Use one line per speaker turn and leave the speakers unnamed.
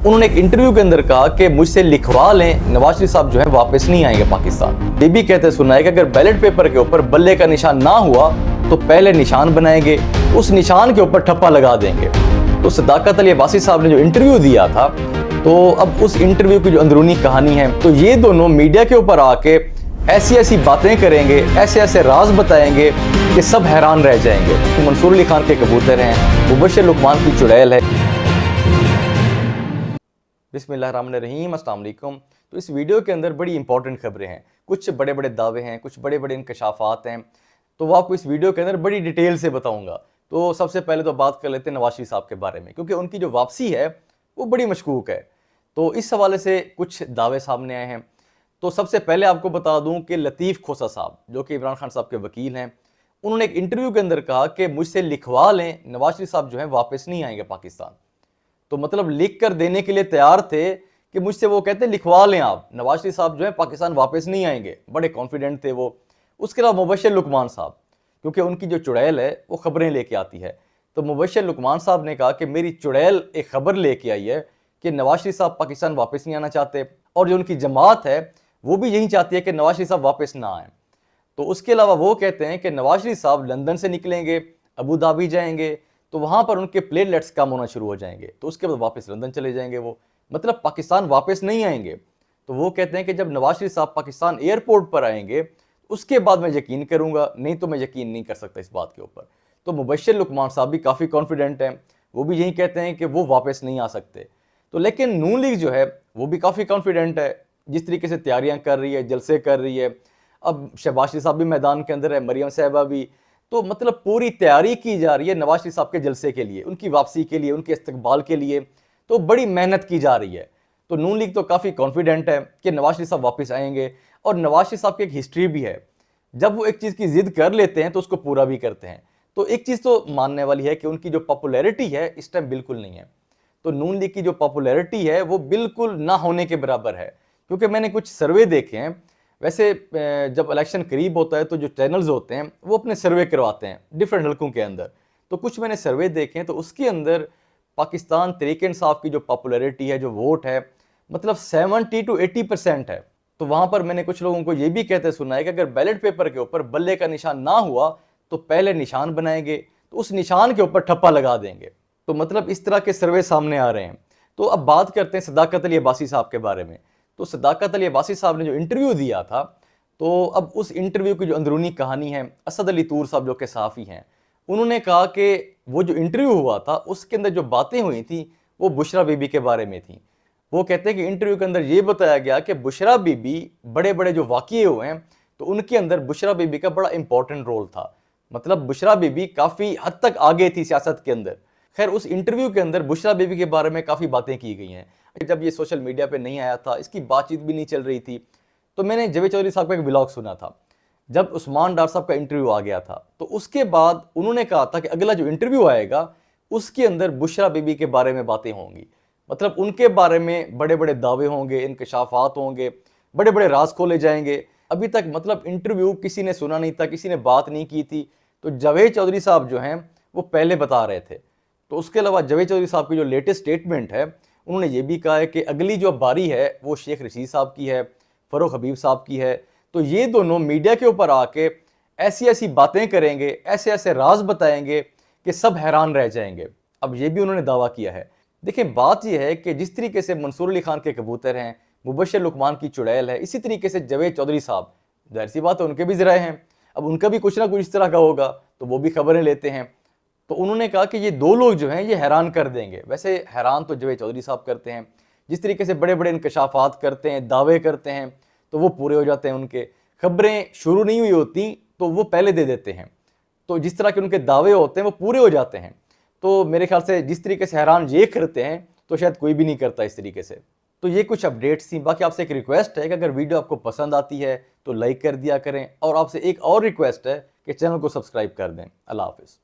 उन्होंने एक इंटरव्यू के अंदर कहा कि मुझसे लिखवा लें, नवाज शरीफ साहब जो है वापस नहीं आएंगे पाकिस्तान। ये भी कहते सुना है कि अगर बैलेट पेपर के ऊपर बल्ले का निशान ना हुआ तो पहले निशान बनाएंगे, उस निशान के ऊपर ठप्पा लगा देंगे। तो सदाकत अली अब्बासी साहब ने जो इंटरव्यू दिया था, तो अब उस इंटरव्यू की जो अंदरूनी कहानी है, तो ये दोनों मीडिया के ऊपर आके ऐसी ऐसी बातें करेंगे, ऐसे ऐसे राज बताएंगे कि सब हैरान रह जाएंगे। तो मंसूर अली खान के कबूतर हैं, मुबश्शिर लुकमान की चुड़ैल है। बिस्मिल्लाहिर्रहमानिर्रहीम, अस्सलाम वालेकुम। तो इस वीडियो के अंदर बड़ी इंपॉर्टेंट खबरें हैं, कुछ बड़े बड़े दावे हैं, कुछ बड़े बड़े इंकशाफात हैं, तो वो आपको इस वीडियो के अंदर बड़ी डिटेल से बताऊंगा। तो सबसे पहले तो बात कर लेते हैं नवाज शरीफ साहब के बारे में, क्योंकि उनकी जो वापसी है वो बड़ी मशकूक है। तो इस हवाले से कुछ दावे सामने आए हैं। तो सबसे पहले आपको बता दूं कि लतीफ़ खोसा साहब, जो कि इमरान खान साहब के वकील हैं, उन्होंने एक इंटरव्यू के अंदर कहा कि मुझसे लिखवा लें, नवाज शरीफ साहब जो है वापस नहीं आएंगे पाकिस्तान। तो मतलब लिख कर देने के लिए तैयार थे कि मुझसे वो कहते लिखवा लें आप, नवाज शरीफ साहब जो है पाकिस्तान वापस नहीं आएंगे, बड़े कॉन्फिडेंट थे वो। उसके अलावा मुबश्शिर लुकमान साहब, क्योंकि उनकी जो चुड़ैल है वो खबरें लेके आती है, तो मुबश्शिर लुकमान साहब ने कहा कि मेरी चुड़ैल एक खबर लेके आई है कि नवाज शरीफ साहब पाकिस्तान वापस नहीं आना चाहते, और जो उनकी जमात है वो भी यही चाहती है कि नवाज शरीफ साहब वापस ना आए। तो उसके अलावा वो कहते हैं कि नवाज शरीफ साहब लंदन से निकलेंगे, अबू धाबी जाएंगे, तो वहाँ पर उनके प्लेटलेट्स कम होना शुरू हो जाएंगे, तो उसके बाद वापस लंदन चले जाएंगे वो, मतलब पाकिस्तान वापस नहीं आएंगे। तो वो कहते हैं कि जब नवाज शरीफ साहब पाकिस्तान एयरपोर्ट पर आएंगे उसके बाद मैं यकीन करूंगा, नहीं तो मैं यकीन नहीं कर सकता इस बात के ऊपर। तो मुबश्शिर लुकमान साहब भी काफ़ी कॉन्फिडेंट हैं, वो भी यही कहते हैं कि वो वापस नहीं आ सकते। तो लेकिन नून लीग जो है वो भी काफ़ी कॉन्फिडेंट है, जिस तरीके से तैयारियां कर रही है, जलसे कर रही है। अब शहबाज शरीफ साहब भी मैदान के अंदर है, मरियम साहिबा भी, तो मतलब पूरी तैयारी की जा रही है नवाज शरीफ साहब के जलसे के लिए, उनकी वापसी के लिए, उनके इस्तकबाल के लिए, तो बड़ी मेहनत की जा रही है। तो नून लीग तो काफ़ी कॉन्फिडेंट है कि नवाज शरीफ साहब वापस आएंगे। और नवाज शरीफ साहब की एक हिस्ट्री भी है, जब वो एक चीज़ की जिद कर लेते हैं तो उसको पूरा भी करते हैं। तो एक चीज़ तो मानने वाली है कि उनकी जो पॉपुलैरिटी है इस टाइम बिल्कुल नहीं है। तो नून लीग की जो पॉपुलैरिटी है वो बिल्कुल ना होने के बराबर है, क्योंकि मैंने कुछ सर्वे देखे हैं। वैसे जब इलेक्शन करीब होता है तो जो चैनल्स होते हैं वो अपने सर्वे करवाते हैं डिफरेंट हलकों के अंदर, तो कुछ मैंने सर्वे देखे हैं, तो उसके अंदर पाकिस्तान तहरीक इंसाफ की जो पॉपुलैरिटी है, जो वोट है, मतलब 70 to 80% है। तो वहाँ पर मैंने कुछ लोगों को ये भी कहते सुना है कि अगर बैलेट पेपर के ऊपर बल्ले का निशान ना हुआ तो पहले निशान बनाएंगे, तो उस निशान के ऊपर ठप्पा लगा देंगे। तो मतलब इस तरह के सर्वे सामने आ रहे हैं। तो अब बात करते हैं सदाकत अली अब्बासी साहब के बारे में। तो सदाकत अली अब्बासी साहब ने जो इंटरव्यू दिया था, तो अब उस इंटरव्यू की जो अंदरूनी कहानी है, असद अली तूर साहब जो कि सहाफ़ी हैं, उन्होंने कहा कि वो जो इंटरव्यू हुआ था उसके अंदर जो बातें हुई थी वो बुशरा बीबी के बारे में थी। वो कहते हैं कि इंटरव्यू के अंदर ये बताया गया कि बुशरा बीबी, बड़े बड़े जो वाक़ये हुए हैं तो उनके अंदर बुशरा बीबी का बड़ा इंपॉर्टेंट रोल था, मतलब बुशरा बीबी काफ़ी हद तक आगे थी सियासत के अंदर। खैर, उस इंटरव्यू के अंदर बुशरा बीबी के बारे में काफ़ी बातें की गई हैं। जब ये सोशल मीडिया पे नहीं आया था, इसकी बातचीत भी नहीं चल रही थी, तो मैंने जावेद चौधरी साहब का एक व्लॉग सुना था। जब उस्मान डार साहब का इंटरव्यू आ गया था तो उसके बाद उन्होंने कहा था कि अगला जो इंटरव्यू आएगा उसके अंदर बुशरा बीबी के बारे में बातें होंगी, मतलब उनके बारे में बड़े बड़े दावे होंगे, इंकशाफात होंगे, बड़े बड़े राज खोले जाएंगे। अभी तक मतलब इंटरव्यू किसी ने सुना नहीं था, किसी ने बात नहीं की थी, तो जावेद चौधरी साहब जो हैं वो पहले बता रहे थे। तो उसके अलावा जावेद चौधरी साहब की जो लेटेस्ट स्टेटमेंट है, उन्होंने ये भी कहा है कि अगली जो बारी है वो शेख रशीद साहब की है, फ़रूख हबीब साहब की है। तो ये दोनों मीडिया के ऊपर आके ऐसी ऐसी बातें करेंगे, ऐसे ऐसे राज बताएंगे कि सब हैरान रह जाएंगे। अब ये भी उन्होंने दावा किया है। देखिए, बात यह है कि जिस तरीके से मंसूर अली खान के कबूतर हैं, मुबश्शिर लुकमान की चुड़ैल है, इसी तरीके से जावेद चौधरी साहब, जाहिर सी बात है उनके भी ज़राए हैं, अब उनका भी कुछ ना कुछ इस तरह का होगा, तो वो भी खबरें लेते हैं। तो उन्होंने कहा कि ये दो लोग जो हैं ये हैरान कर देंगे। वैसे हैरान तो जावेद चौधरी साहब करते हैं, जिस तरीके से बड़े बड़े इंकशाफात करते हैं, दावे करते हैं, तो वो पूरे हो जाते हैं उनके। खबरें शुरू नहीं हुई होती तो वो पहले दे देते हैं, तो जिस तरह के उनके दावे होते हैं वो पूरे हो जाते हैं। तो मेरे ख्याल से जिस तरीके से हैरान ये करते हैं तो शायद कोई भी नहीं करता इस तरीके से। तो ये कुछ अपडेट्स थी। बाकी आपसे एक रिक्वेस्ट है कि अगर वीडियो आपको पसंद आती है तो लाइक कर दिया करें, और आपसे एक और रिक्वेस्ट है कि चैनल को सब्सक्राइब कर दें। अल्लाह हाफिज़।